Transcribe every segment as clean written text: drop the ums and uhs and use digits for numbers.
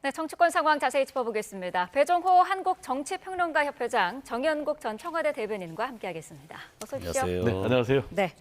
네, 정치권 상황 자세히 짚어보겠습니다. 배종호 한국정치평론가협회장, 정연국 전 청와대 대변인과 함께하겠습니다. 어서 오십시오. 안녕하세요. 네, 안녕하세요. 네.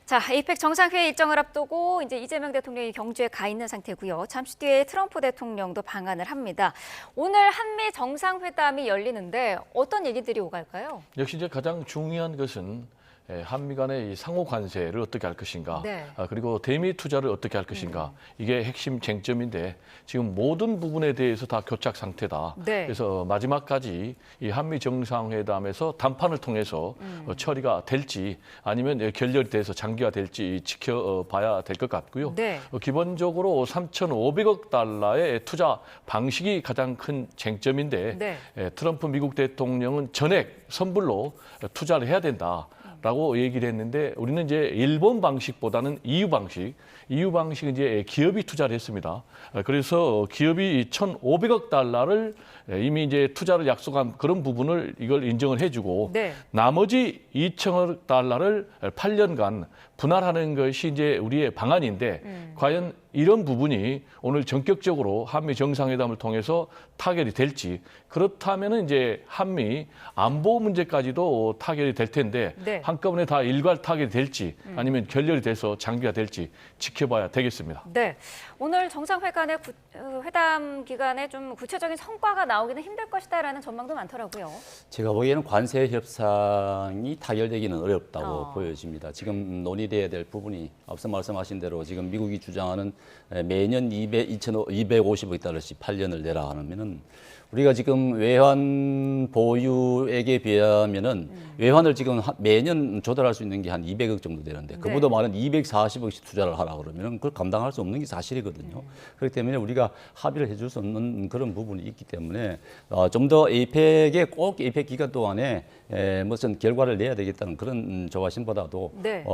자, 에이펙 정상회의 일정을 앞두고 이제 이재명 대통령이 경주에 가 있는 상태고요. 잠시 뒤에 트럼프 대통령도 방한을 합니다. 오늘 한미 정상회담이 열리는데 어떤 얘기들이 오갈까요? 역시 이제 가장 중요한 것은 한미 간의 이 상호 관세를 어떻게 할 것인가, 네. 그리고 대미 투자를 어떻게 할 것인가, 이게 핵심 쟁점인데 지금 모든 부분에 대해서 다 교착 상태다. 네. 그래서 마지막까지 이 한미 정상회담에서 담판을 통해서 처리가 될지 아니면 결렬이 돼서 장기화될지 지켜봐야 될 것 같고요. 네. 기본적으로 3,500억 달러의 투자 방식이 가장 큰 쟁점인데 네. 트럼프 미국 대통령은 전액 선불로 투자를 해야 된다라고 얘기를 했는데 우리는 이제 일본 방식보다는 EU 방식은 이제 기업이 투자를 했습니다. 그래서 기업이 1,500억 달러를 이미 이제 투자를 약속한 그런 부분을 이걸 인정을 해주고 네. 나머지 2천억 달러를 8년간 분할하는 것이 이제 우리의 방안인데 과연 이런 부분이 오늘 전격적으로 한미 정상회담을 통해서 타결이 될지, 그렇다면은 이제 한미 안보 문제까지도 타결이 될 텐데 네. 한꺼번에 다 일괄 타결이 될지 아니면 결렬이 돼서 장기화 될지 지켜봐야 되겠습니다. 네, 오늘 정상회담의 회담 기간에 좀 구체적인 성과가 나오기는 힘들 것이다라는 전망도 많더라고요. 제가 보기에는 관세 협상이 타결되기는 어렵다고 어. 보여집니다. 지금 논의돼야 될 부분이 앞서 말씀하신 대로 지금 미국이 주장하는 매년 250억 달러씩 8년을 내라 하면은 우리가 지금 외환 보유액에 비하면은 외환을 지금 매년 조달할 수 있는 게 한 200억 정도 되는데 그보다 많은 240억씩 투자를 하라 그러면은 그걸 감당할 수 없는 게 사실이거든요. 그렇기 때문에 우리가 합의를 해줄 수 없는 그런 부분이 있기 때문에 좀 더 에이펙에 꼭 에이펙 기간 동안에 무슨 결과를 내야 되겠다는 그런 조바심보다도 네.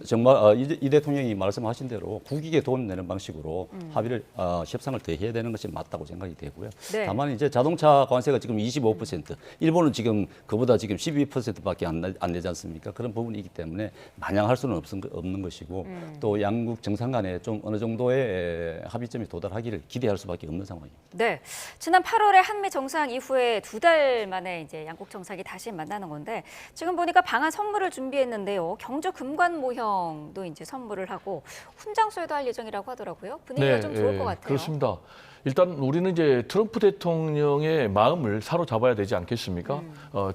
정말 이 대통령이 말씀하신 대로 국익에 도움 내는 방식으로 합의를 협상을 더 해야 되는 것이 맞다고 생각이 되고요. 네. 다만 이제 자동차 관세가 지금 25%, 일본은 지금 그보다 지금 12%밖에 안 내지 않습니까? 그런 부분이기 때문에 마냥 할 수는 없는 것이고 또 양국 정상 간에 좀 어느 정도의 합의점에 도달하기를 기대할 수밖에 없는 상황입니다. 네, 지난 8월에 한미 정상 이후에 2달 만에 이제 양국 정상이 다시 만나는 건데 지금 보니까 방한 선물을 준비했는데요. 경주 금관 모형도 이제 선물을 하고 훈장소에도 할 예정이라고 하더라고요. 분위기가 좀 좋을 것 같아요. 그렇습니다. 일단 우리는 이제 트럼프 대통령의 마음을 사로잡아야 되지 않겠습니까?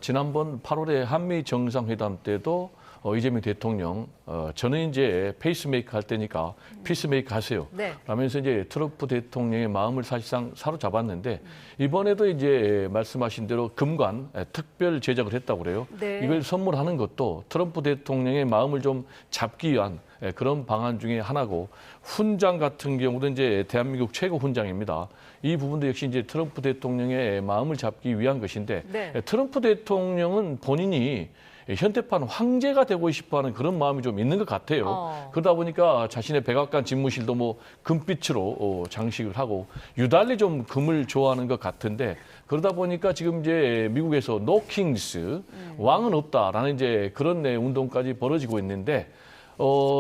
지난번 8월에 한미 정상회담 때도 이재명 대통령 저는 이제 페이스메이커 할 때니까 피스메이커 하세요. 네. 라면서 이제 트럼프 대통령의 마음을 사실상 사로잡았는데 이번에도 이제 말씀하신 대로 금관 특별 제작을 했다고 그래요. 네. 이걸 선물하는 것도 트럼프 대통령의 마음을 좀 잡기 위한 그런 방안 중에 하나고, 훈장 같은 경우도 이제 대한민국 최고 훈장입니다. 이 부분도 역시 이제 트럼프 대통령의 마음을 잡기 위한 것인데 네. 트럼프 대통령은 본인이 현대판 황제가 되고 싶어하는 그런 마음이 좀 있는 것 같아요. 그러다 보니까 자신의 백악관 집무실도 뭐 금빛으로 장식을 하고 유달리 좀 금을 좋아하는 것 같은데, 그러다 보니까 지금 이제 미국에서 노 킹스, 왕은 없다라는 이제 그런 운동까지 벌어지고 있는데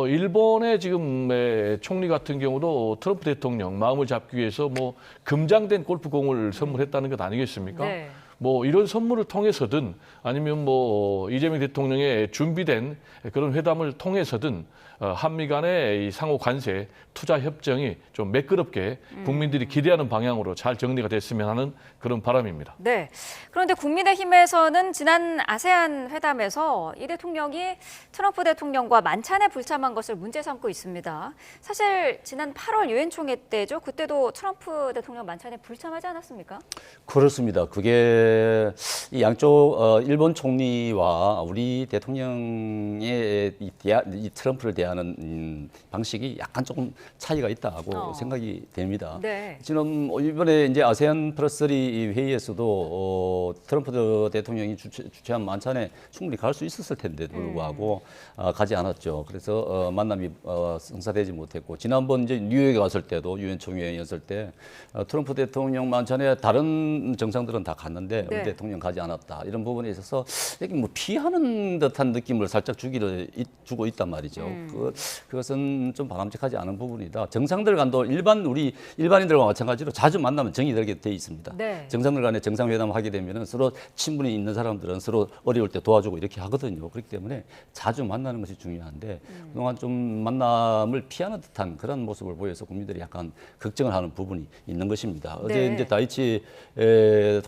일본의 지금 총리 같은 경우도 트럼프 대통령 마음을 잡기 위해서 뭐 금장된 골프공을 선물했다는 것 아니겠습니까? 네. 뭐 이런 선물을 통해서든 아니면 뭐 이재명 대통령의 준비된 그런 회담을 통해서든 한미 간의 이 상호 관세 투자 협정이 좀 매끄럽게 국민들이 기대하는 방향으로 잘 정리가 됐으면 하는 그런 바람입니다. 네. 그런데 국민의힘에서는 지난 아세안 회담에서 이 대통령이 트럼프 대통령과 만찬에 불참한 것을 문제 삼고 있습니다. 사실 지난 8월 유엔 총회 때죠. 그때도 트럼프 대통령 만찬에 불참하지 않았습니까? 그렇습니다. 그게 이 양쪽 일본 총리와 우리 대통령의 이 트럼프를 대하는 방식이 약간 조금 차이가 있다고 생각이 됩니다. 네. 지금 이번에 이제 아세안 플러스 3 회의에서도 트럼프 대통령이 주최한 만찬에 충분히 갈 수 있었을 텐데도 불구하고 가지 않았죠. 그래서 만남이 성사되지 못했고, 지난번 이제 뉴욕에 갔을 때도 유엔 총회였을 때 트럼프 대통령 만찬에 다른 정상들은 다 갔는데 네. 우리 대통령 가지 않았다, 이런 부분에 있어서 이게 뭐 피하는 듯한 느낌을 살짝 주고 있단 말이죠. 그것은 좀 바람직하지 않은 부분이다. 정상들 간도 우리 일반인들과 마찬가지로 자주 만나면 정이 들게 돼 있습니다. 네. 정상들 간에 정상회담 하게 되면은 서로 친분이 있는 사람들은 서로 어려울 때 도와주고 이렇게 하거든요. 그렇기 때문에 자주 만나는 것이 중요한데 그동안 좀 만남을 피하는 듯한 그런 모습을 보여서 국민들이 약간 걱정을 하는 부분이 있는 것입니다. 어제 네. 이제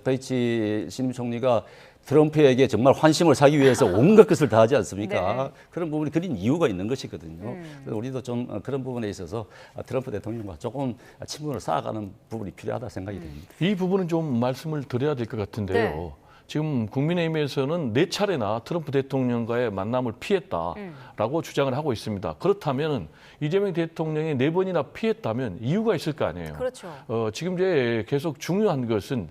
다이치 신임총리가 트럼프에게 정말 환심을 사기 위해서 온갖 것을 다 하지 않습니까? 네. 그런 부분이 그린 이유가 있는 것이거든요. 그래서 우리도 좀 그런 부분에 있어서 트럼프 대통령과 조금 친분을 쌓아가는 부분이 필요하다 생각이 됩니다. 이 부분은 좀 말씀을 드려야 될 것 같은데요. 네. 지금 국민의힘에서는 4차례나 트럼프 대통령과의 만남을 피했다라고 주장을 하고 있습니다. 그렇다면 이재명 대통령이 4번이나 피했다면 이유가 있을 거 아니에요. 그렇죠. 지금 이제 계속 중요한 것은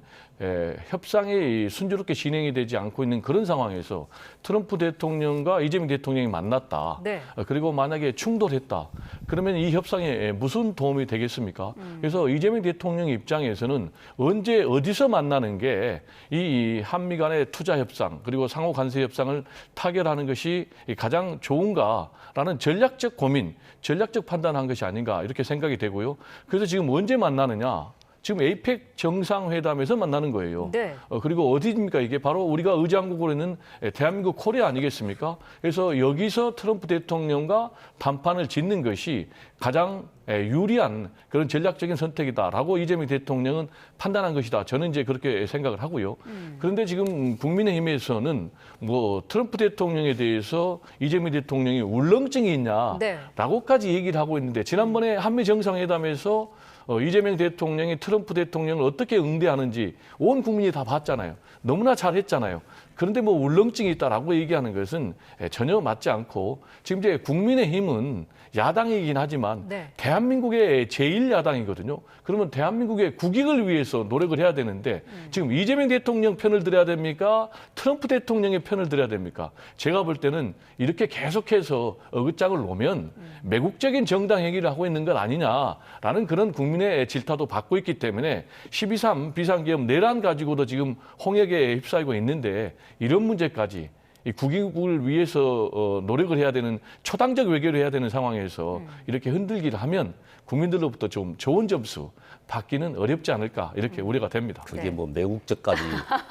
협상이 순조롭게 진행이 되지 않고 있는 그런 상황에서 트럼프 대통령과 이재명 대통령이 만났다. 네. 그리고 만약에 충돌했다. 그러면 이 협상에 무슨 도움이 되겠습니까? 그래서 이재명 대통령 입장에서는 언제 어디서 만나는 게 이 한미 간의 투자 협상 그리고 상호 관세 협상을 타결하는 것이 가장 좋은가라는 전략적 고민, 전략적 판단한 것이 아닌가 이렇게 생각이 되고요. 그래서 지금 언제 만나느냐? 지금 에이펙 정상회담에서 만나는 거예요. 네. 그리고 어디입니까? 이게 바로 우리가 의장국으로 있는 대한민국 코리아 아니겠습니까? 그래서 여기서 트럼프 대통령과 담판을 짓는 것이 가장 유리한 그런 전략적인 선택이다라고 이재명 대통령은 판단한 것이다. 저는 이제 그렇게 생각을 하고요. 그런데 지금 국민의힘에서는 뭐 트럼프 대통령에 대해서 이재명 대통령이 울렁증이 있냐라고까지 얘기를 하고 있는데 지난번에 한미 정상회담에서 이재명 대통령이 트럼프 대통령을 어떻게 응대하는지 온 국민이 다 봤잖아요. 너무나 잘했잖아요. 그런데 뭐 울렁증이 있다라고 얘기하는 것은 전혀 맞지 않고 지금 이제 국민의힘은 야당이긴 하지만 네. 대한민국의 제1야당이거든요. 그러면 대한민국의 국익을 위해서 노력을 해야 되는데 지금 이재명 대통령 편을 들어야 됩니까? 트럼프 대통령의 편을 들어야 됩니까? 제가 볼 때는 이렇게 계속해서 어긋장을 놓으면 매국적인 정당 행위를 하고 있는 것 아니냐라는 그런 국민의 질타도 받고 있기 때문에 12.3 비상계엄 내란 가지고도 지금 홍역에 휩싸이고 있는데 이런 문제까지 이 국익을 위해서 노력을 해야 되는 초당적 외교를 해야 되는 상황에서 이렇게 흔들기를 하면 국민들로부터 좀 좋은 점수 받기는 어렵지 않을까 이렇게 우려가 됩니다. 그게 네. 뭐 매국적까지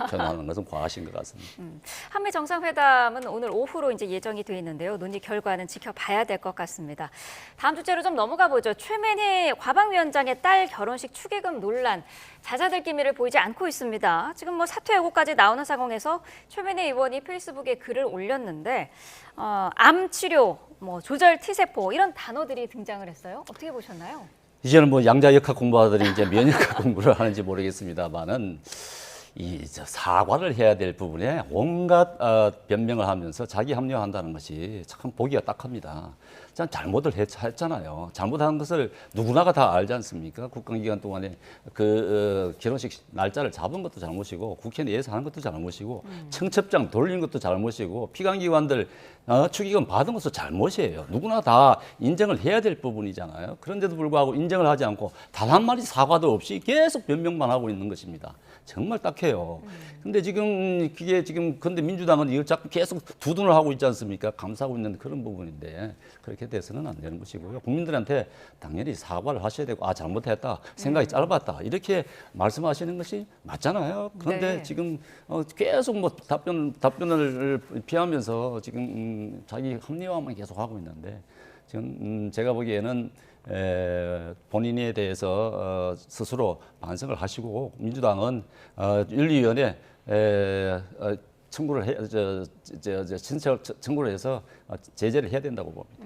표현하는 것은 과하신 것 같습니다. 한미 정상회담은 오늘 오후로 이제 예정이 돼 있는데요. 논의 결과는 지켜봐야 될 것 같습니다. 다음 주제로 좀 넘어가 보죠. 최민희 과방위원장의 딸 결혼식 축의금 논란 잦아들 기미를 보이지 않고 있습니다. 지금 뭐 사퇴 예고까지 나오는 상황에서 최민희 의원이 페이스북에 글을 올렸는데 암 치료, 뭐 조절 T세포 이런 단어들이 등장을 했어요. 어떻게 보셨나요? 이제는 뭐 양자역학 공부하더니 이제 면역학 공부를 하는지 모르겠습니다만은 사과를 해야 될 부분에 온갖 변명을 하면서 자기 합리화한다는 것이 참 보기가 딱합니다. 참 잘못을 했잖아요. 잘못한 것을 누구나가 다 알지 않습니까? 국감기간 동안에 결혼식 날짜를 잡은 것도 잘못이고 국회 내에서 하는 것도 잘못이고 청첩장 돌린 것도 잘못이고 피감기관들 축의금 받은 것도 잘못이에요. 누구나 다 인정을 해야 될 부분이잖아요. 그런데도 불구하고 인정을 하지 않고 단 한마디 사과도 없이 계속 변명만 하고 있는 것입니다. 정말 딱해요. 근데 근데 민주당은 이걸 자꾸 계속 두둔을 하고 있지 않습니까? 감싸고 있는 그런 부분인데 그렇게 돼서는 안 되는 것이고요. 국민들한테 당연히 사과를 하셔야 되고 잘못했다, 생각이 짧았다 이렇게 말씀하시는 것이 맞잖아요. 그런데 네. 지금 계속 뭐 답변을 피하면서 지금 자기 합리화만 계속 하고 있는데 지금 제가 보기에는 본인에 대해서 스스로 반성을 하시고 민주당은 윤리위원회 청구를 청구를 해서 제재를 해야 된다고 봅니다.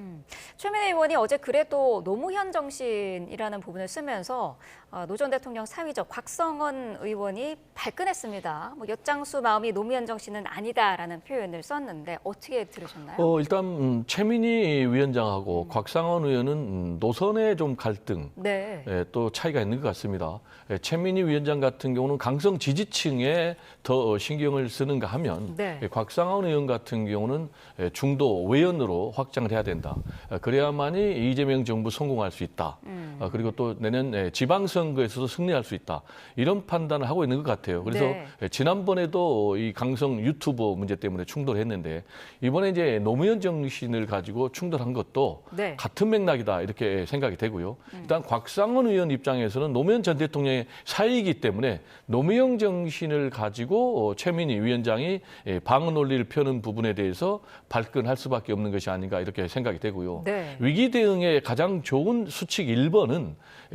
최민희 의원이 어제 그래도 노무현 정신이라는 부분을 쓰면서 노 전 대통령 사위죠. 곽성원 의원이 발끈했습니다. 뭐 엿장수 마음이 노무현 정신은 아니다라는 표현을 썼는데 어떻게 들으셨나요? 일단 최민희 위원장하고 곽상원 의원은 노선의 좀 갈등, 네. 또 차이가 있는 것 같습니다. 최민희 위원장 같은 경우는 강성 지지층에 더 신경을 쓰는가 하면 네. 곽상원 의원 같은 경우는 중도 외연으로 확장을 해야 된다. 그래야만이 이재명 정부 성공할 수 있다. 그리고 또 내년 지방선거에서도 승리할 수 있다. 이런 판단을 하고 있는 것 같아요. 그래서 네. 지난번에도 이 강성 유튜버 문제 때문에 충돌했는데 이번에 이제 노무현 정신을 가지고 충돌한 것도 네. 같은 맥락이다 이렇게 생각이 되고요. 일단 곽상원 의원 입장에서는 노무현 전 대통령의 사이이기 때문에 노무현 정신을 가지고 최민희 위원장이 방어 논리를 펴는 부분에 대해서 발끈할 수밖에 없는 것이 아닌가 이렇게 생각이 되고요. 네. 위기 대응의 가장 좋은 수칙 1번은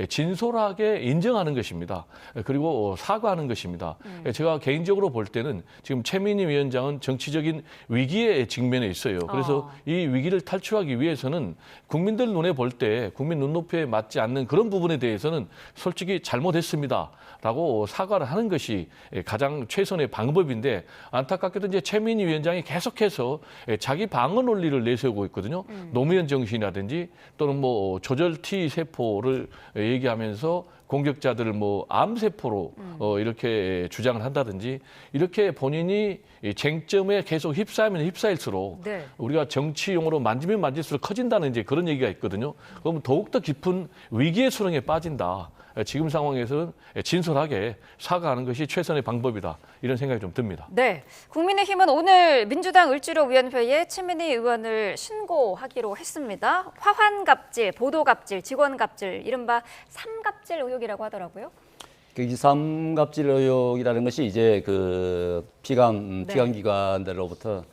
진솔하게 인정하는 것입니다. 그리고 사과하는 것입니다. 제가 개인적으로 볼 때는 지금 최민희 위원장은 정치적인 위기에 직면해 있어요. 그래서 이 위기를 탈출하기 위해서는 국민들 눈에 볼 때 국민 눈높이에 맞지 않는 그런 부분에 대해서는 솔직히 잘못했습니다. 라고 사과를 하는 것이 가장 최선의 방법인데 안타깝게도 이제 최민희 위원장이 계속해서 자기 방어 논리를 내세우고 있거든요. 노무현 정신이라든지 또는 뭐 조절 T 세포를 얘기하면서 공격자들을 뭐 암세포로 이렇게 주장을 한다든지 이렇게 본인이 이 쟁점에 계속 휩싸이면 휩싸일수록 네. 우리가 정치용어로 만지면 만질수록 커진다는 이제 그런 얘기가 있거든요. 그러면 더욱더 깊은 위기의 수렁에 빠진다. 지금 상황에서는 진솔하게 사과하는 것이 최선의 방법이다. 이런 생각이 좀 듭니다. 네, 국민의힘은 오늘 민주당 을지로위원회에 최민희 의원을 신고하기로 했습니다. 화환갑질, 보도갑질, 직원갑질, 이른바 삼갑질 의혹이라고 하더라고요. 이 삼갑질 의혹이라는 것이 이제 그 피감기관들로부터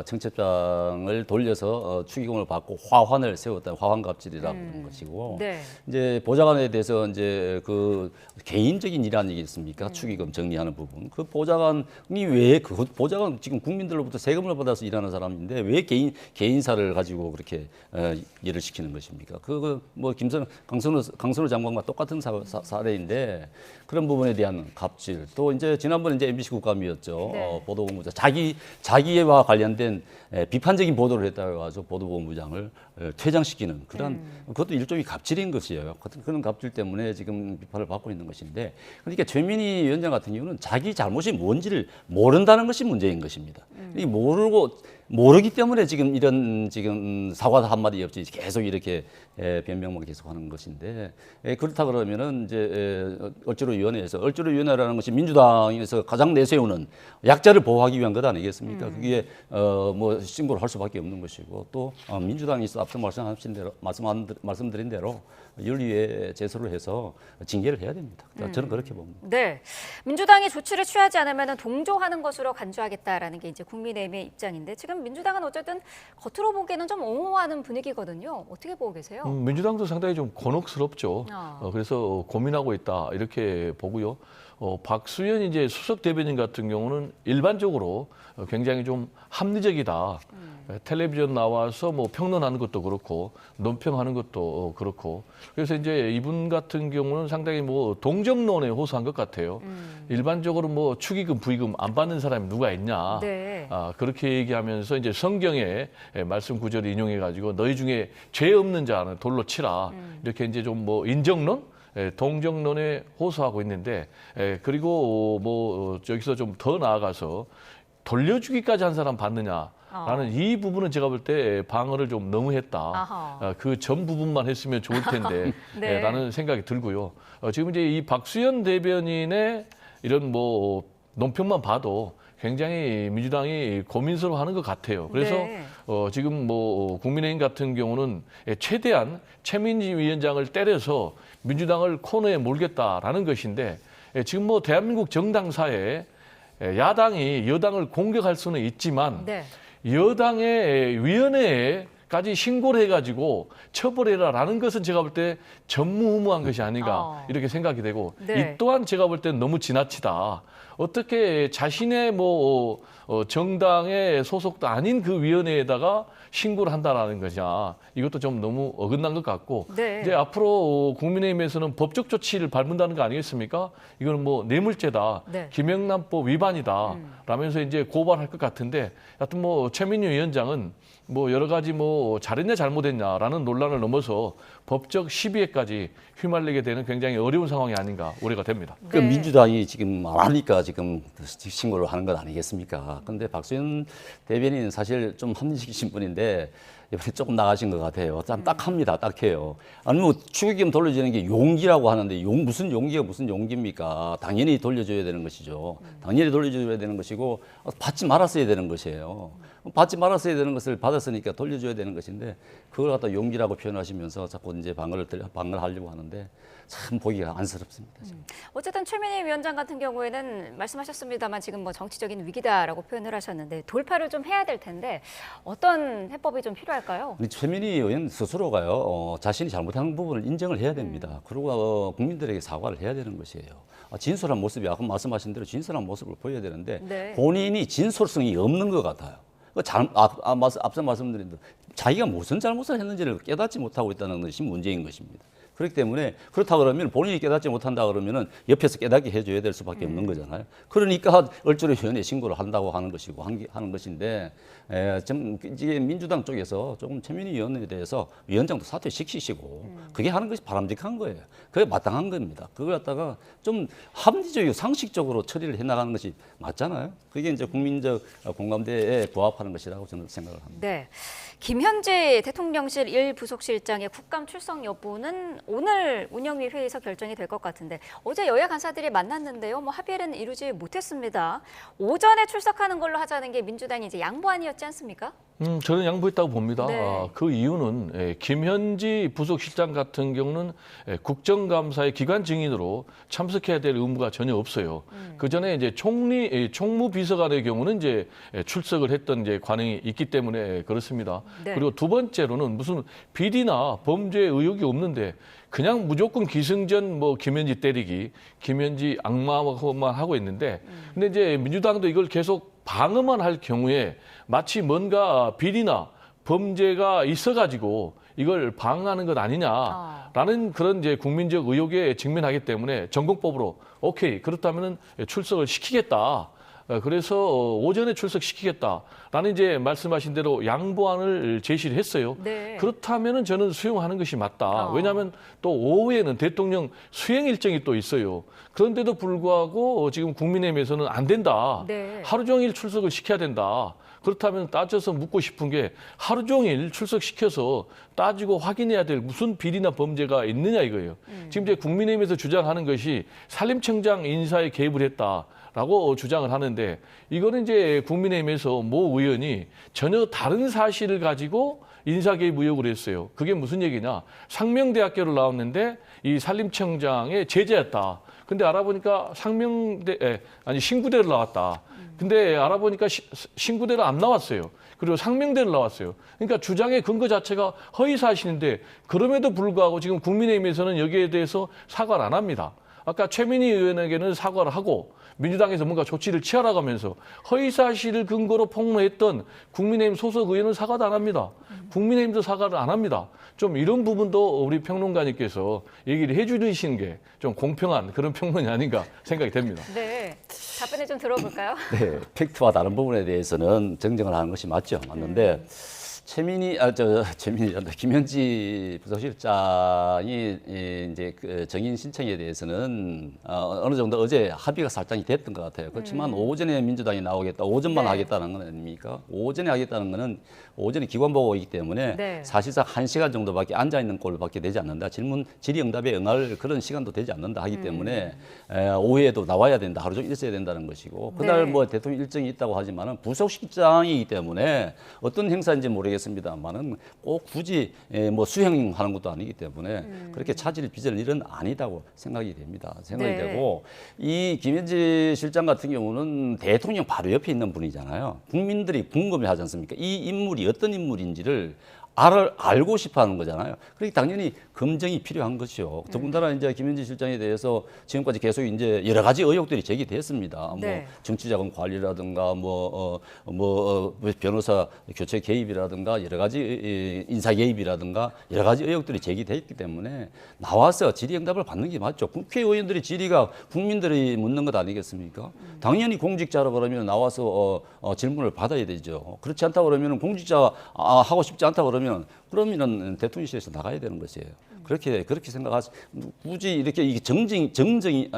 청첩장을 돌려서 축의금을 받고 화환을 세웠다, 화환갑질이라고 하는 것이고, 네. 이제 보좌관에 대해서 이제 그 개인적인 일 아니겠습니까? 축의금 정리하는 부분. 그 보좌관이 왜 그 보좌관 지금 국민들로부터 세금을 받아서 일하는 사람인데 왜 개인사를 가지고 그렇게 일을 시키는 것입니까? 그거 뭐 강선우 장관과 똑같은 사례인데 그런 부분에 대한 갑질. 또 이제 지난번에 이제 MBC 국감이었죠. 네. 보도본부장 자기와 관련된 비판적인 보도를 했다고 가지고 보도본부장을 퇴장시키는 그런 그것도 일종의 갑질인 것이에요. 그런 갑질 때문에 지금 비판을 받고 있는 것인데, 그러니까 최민희 위원장 같은 경우는 자기 잘못이 뭔지를 모른다는 것이 문제인 것입니다. 이 모르기 때문에 지금 이런 사과도 한마디 없이 계속 이렇게 변명만 계속하는 것인데, 그렇다 그러면은 이제 얼주로위원회라는 것이 민주당에서 가장 내세우는 약자를 보호하기 위한 것 아니겠습니까? 그게 뭐 신고를 할 수밖에 없는 것이고, 또 민주당에서 앞서 말씀드린 대로 윤리위에 제소를 해서 징계를 해야 됩니다. 저는 그렇게 봅니다. 네, 민주당이 조치를 취하지 않으면 동조하는 것으로 간주하겠다라는 게 이제 국민의힘의 입장인데, 지금 민주당은 어쨌든 겉으로 보기에는 좀 옹호하는 분위기거든요. 어떻게 보고 계세요? 민주당도 상당히 좀 곤혹스럽죠. 그래서 고민하고 있다 이렇게 보고요. 박수현 이제 수석 대변인 같은 경우는 일반적으로 굉장히 좀 합리적이다. 텔레비전 나와서 뭐 평론하는 것도 그렇고 논평하는 것도 그렇고, 그래서 이제 이분 같은 경우는 상당히 뭐 동정론에 호소한 것 같아요. 일반적으로 뭐 축의금, 부의금 안 받는 사람이 누가 있냐. 네. 그렇게 얘기하면서 이제 성경의 말씀 구절을 인용해 가지고 너희 중에 죄 없는 자는 돌로 치라. 이렇게 이제 좀 뭐 인정론, 동정론에 호소하고 있는데, 그리고 뭐 저기서 좀 더 나아가서 돌려주기까지 한 사람 받느냐라는 이 부분은 제가 볼 때 방어를 좀 너무 했다. 그 전 부분만 했으면 좋을 텐데 네. 라는 생각이 들고요. 지금 이제 이 박수현 대변인의 이런 뭐 논평만 봐도 굉장히 민주당이 고민스러워하는 것 같아요. 그래서 네. 지금 뭐 국민의힘 같은 경우는 최대한 최민희 위원장을 때려서 민주당을 코너에 몰겠다라는 것인데, 지금 뭐 대한민국 정당사에 야당이 여당을 공격할 수는 있지만 네. 여당의 위원회까지 신고를 해가지고 처벌해라라는 것은 제가 볼 때 전무후무한 것이 아닌가 이렇게 생각이 되고, 네. 이 또한 제가 볼 때는 너무 지나치다. 어떻게 자신의 뭐 정당의 소속도 아닌 그 위원회에다가 신고를 한다라는 거냐. 이것도 좀 너무 어긋난 것 같고, 네. 이제 앞으로 국민의힘에서는 법적 조치를 밟는다는 거 아니겠습니까? 이거는 뭐 뇌물죄다, 네. 김영란법 위반이다 라면서 이제 고발할 것 같은데, 하여튼 뭐 최민희 위원장은 뭐 여러 가지 뭐 잘했냐 잘못했냐라는 논란을 넘어서 법적 시비에까지 휘말리게 되는 굉장히 어려운 상황이 아닌가 우려가 됩니다. 그 네. 민주당이 지금 안 하니까 지금 신고를 하는 것 아니겠습니까? 그런데 박수현 대변인 사실 좀 합리적이신 분인데 이번에 조금 나가신 것 같아요. 참 딱합니다. 딱해요. 아니 뭐 추기금 돌려주는 게 용기라고 하는데 무슨 용기가 무슨 용기입니까? 당연히 돌려줘야 되는 것이죠. 당연히 돌려줘야 되는 것이고 받지 말았어야 되는 것이에요. 받지 말았어야 되는 것을 받았으니까 돌려줘야 되는 것인데 그걸 갖다 용기라고 표현하시면서 자꾸 이제 방어를 하려고 하는데 참 보기가 안쓰럽습니다. 지금. 어쨌든 최민희 위원장 같은 경우에는 말씀하셨습니다만 지금 뭐 정치적인 위기다라고 표현을 하셨는데 돌파를 좀 해야 될 텐데 어떤 해법이 좀 필요할까요? 우리 최민희 의원 스스로가요 자신이 잘못한 부분을 인정을 해야 됩니다. 그리고 국민들에게 사과를 해야 되는 것이에요. 진솔한 모습이 아까 말씀하신 대로 진솔한 모습을 보여야 되는데 네. 본인이 진솔성이 없는 것 같아요. 앞서 말씀드린 대로 자기가 무슨 잘못을 했는지를 깨닫지 못하고 있다는 것이 문제인 것입니다. 그렇기 때문에 그렇다 그러면 본인이 깨닫지 못한다 그러면은 옆에서 깨닫게 해줘야 될 수밖에 없는 거잖아요. 그러니까 얼주로 위원회 신고를 한다고 하는 것이고 하는 것인데 좀 이게 민주당 쪽에서 조금 최민희 의원에 대해서 위원장도 사퇴시키시고 그게 하는 것이 바람직한 거예요. 그게 마땅한 겁니다. 그걸 갖다가 좀 합리적이고 상식적으로 처리를 해나가는 것이 맞잖아요. 그게 이제 국민적 공감대에 부합하는 것이라고 저는 생각을 합니다. 네. 김현지 대통령실 1부속실장의 국감 출석 여부는 오늘 운영위 회의에서 결정이 될 것 같은데 어제 여야 간사들이 만났는데요. 뭐 합의는 이루지 못했습니다. 오전에 출석하는 걸로 하자는 게 민주당이 이제 양보안이었지 않습니까? 저는 양보했다고 봅니다. 네. 그 이유는 김현지 부속실장 같은 경우는 국정감사의 기관 증인으로 참석해야 될 의무가 전혀 없어요. 그 전에 이제 총무비서관의 경우는 이제 출석을 했던 이제 관행이 있기 때문에 그렇습니다. 네. 그리고 두 번째로는 무슨 비리나 범죄 의혹이 없는데 그냥 무조건 기승전 뭐 김현지 때리기, 김현지 악마만 하고 있는데 근데 이제 민주당도 이걸 계속 방어만 할 경우에 마치 뭔가 비리나 범죄가 있어가지고 이걸 방어하는 것 아니냐라는 그런 이제 국민적 의혹에 직면하기 때문에 전공법으로 오케이 그렇다면은 출석을 시키겠다. 그래서 오전에 출석시키겠다라는 이제 말씀하신 대로 양보안을 제시를 했어요. 네. 그렇다면은 저는 수용하는 것이 맞다. 왜냐하면 또 오후에는 대통령 수행 일정이 또 있어요. 그런데도 불구하고 지금 국민의힘에서는 안 된다. 네. 하루 종일 출석을 시켜야 된다. 그렇다면 따져서 묻고 싶은 게 하루 종일 출석시켜서 따지고 확인해야 될 무슨 비리나 범죄가 있느냐 이거예요. 지금 이제 국민의힘에서 주장하는 것이 산림청장 인사에 개입을 했다라고 주장을 하는데 이거는 이제 국민의힘에서 모 의원이 전혀 다른 사실을 가지고 인사 개입 의혹을 했어요. 그게 무슨 얘기냐? 상명대학교를 나왔는데 이 산림청장의 제자였다. 근데 알아보니까 신구대를 나왔다. 근데 알아보니까 신구대를 안 나왔어요. 그리고 상명대를 나왔어요. 그러니까 주장의 근거 자체가 허위 사실인데 그럼에도 불구하고 지금 국민의힘에서는 여기에 대해서 사과를 안 합니다. 아까 최민희 의원에게는 사과를 하고 민주당에서 뭔가 조치를 취하라고 하면서 허위 사실을 근거로 폭로했던 국민의힘 소속 의원은 사과도 안 합니다. 국민의힘도 사과를 안 합니다. 좀 이런 부분도 우리 평론가님께서 얘기를 해주시는 게 좀 공평한 그런 평론이 아닌가 생각이 됩니다. 네. 답변을 좀 들어볼까요? 네, 팩트와 다른 부분에 대해서는 정정을 하는 것이 맞죠. 맞는데 김현지 부속실장이 이제 그 정인 신청에 대해서는 어느 정도 어제 합의가 살짝이 됐던 것 같아요. 그렇지만 오전에 민주당이 나오겠다, 오전만 네. 하겠다는 건 아닙니까? 오전에 하겠다는 거는 오전에 기관 보고이기 때문에 네. 사실상 1시간 정도밖에 앉아 있는 꼴밖에 되지 않는다. 질의응답에 응할 그런 시간도 되지 않는다 하기 때문에 오후에도 나와야 된다. 하루 종일 있어야 된다는 것이고 그날 네. 뭐 대통령 일정이 있다고 하지만은 부속실장이기 때문에 어떤 행사인지 모르겠습니다만은 꼭 굳이 뭐 수행하는 것도 아니기 때문에 그렇게 차질 빚을 일은 아니다고 생각이 됩니다. 생각이 네. 되고 이 김현지 실장 같은 경우는 대통령 바로 옆에 있는 분이잖아요. 국민들이 궁금해하지 않습니까? 이 인물이 어떤 인물인지를 알고 싶어 하는 거잖아요. 그러니까 당연히 검증이 필요한 것이죠. 더군다나 이제 김현지 실장에 대해서 지금까지 계속 이제 여러 가지 의혹들이 제기됐습니다. 네. 뭐 정치자금 관리라든가 변호사 교체 개입이라든가 여러 가지 인사 개입이라든가 여러 가지 의혹들이 제기됐기 때문에 나와서 질의응답을 받는 게 맞죠. 국회의원들의 질의가 국민들이 묻는 것 아니겠습니까? 당연히 공직자라 그러면 나와서 질문을 받아야 되죠. 그렇지 않다 그러면 공직자 하고 싶지 않다 그러면 대통령실에서 나가야 되는 것이에요. 그렇게 생각하시. 굳이 이렇게 이게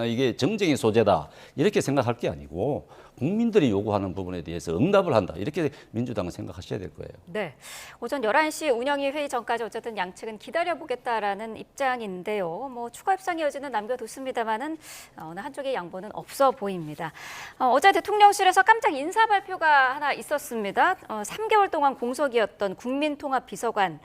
이게 정쟁의 소재다 이렇게 생각할 게 아니고 국민들이 요구하는 부분에 대해서 응답을 한다 이렇게 민주당은 생각하셔야 될 거예요. 네, 오전 11시 운영위 회의 전까지 어쨌든 양측은 기다려보겠다라는 입장인데요. 뭐 추가 협상의 여지는 남겨뒀습니다만은 어느 한쪽의 양보는 없어 보입니다. 어제 대통령실에서 깜짝 인사 발표가 하나 있었습니다. 3개월 동안 공석이었던 국민통합비서관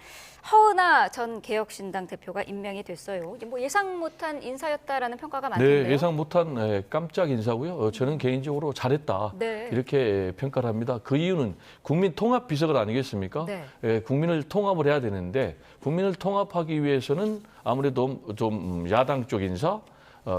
허은하 전 개혁신당 대표가 임명이 됐어요. 뭐 예상 못한 인사였다라는 평가가 많은데요. 네, 예상 못한 깜짝 인사고요. 저는 개인적으로 잘했다 네. 이렇게 평가를 합니다. 그 이유는 국민통합비서관 아니겠습니까? 네. 국민을 통합을 해야 되는데 국민을 통합하기 위해서는 아무래도 좀 야당 쪽 인사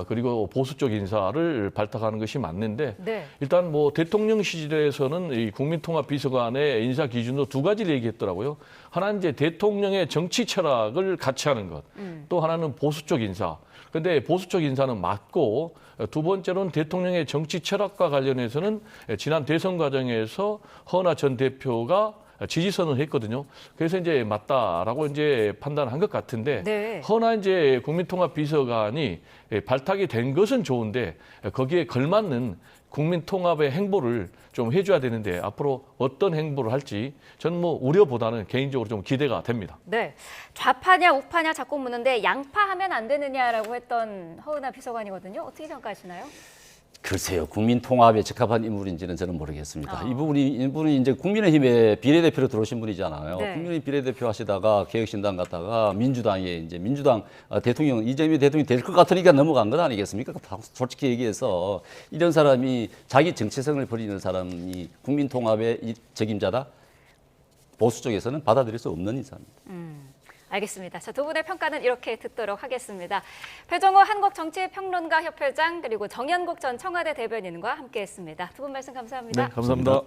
그리고 보수 쪽 인사를 발탁하는 것이 맞는데 네. 일단 뭐 대통령 시절에서는 이 국민통합비서관의 인사 기준으로 두 가지를 얘기했더라고요. 하나는 이제 대통령의 정치 철학을 같이 하는 것, 또 하나는 보수 쪽 인사. 근데 보수 쪽 인사는 맞고 두 번째로는 대통령의 정치 철학과 관련해서는 지난 대선 과정에서 허은하 전 대표가 지지선을 했거든요. 그래서 이제 맞다라고 이제 판단한 것 같은데 네. 허나 이제 국민통합비서관이 발탁이 된 것은 좋은데 거기에 걸맞는 국민통합의 행보를 좀 해줘야 되는데 앞으로 어떤 행보를 할지 저는 뭐 우려보다는 개인적으로 좀 기대가 됩니다. 네, 좌파냐 우파냐 자꾸 묻는데 양파하면 안 되느냐라고 했던 허은하 비서관이거든요. 어떻게 생각하시나요? 글쎄요, 국민통합에 적합한 인물인지는 저는 모르겠습니다. 이분이 이제 국민의힘에 비례대표로 들어오신 분이잖아요. 네. 국민의힘 비례대표 하시다가 개혁신당 갔다가 민주당에 이제 민주당 대통령 이재명 대통령이 될 것 같으니까 넘어간 것 아니겠습니까? 솔직히 얘기해서 이런 사람이 자기 정체성을 버리는 사람이 국민통합의 적임자다? 보수 쪽에서는 받아들일 수 없는 인사입니다. 알겠습니다. 자, 두 분의 평가는 이렇게 듣도록 하겠습니다. 배정호 한국정치평론가협회장 그리고 정연국 전 청와대 대변인과 함께했습니다. 두 분 말씀 감사합니다. 네, 감사합니다.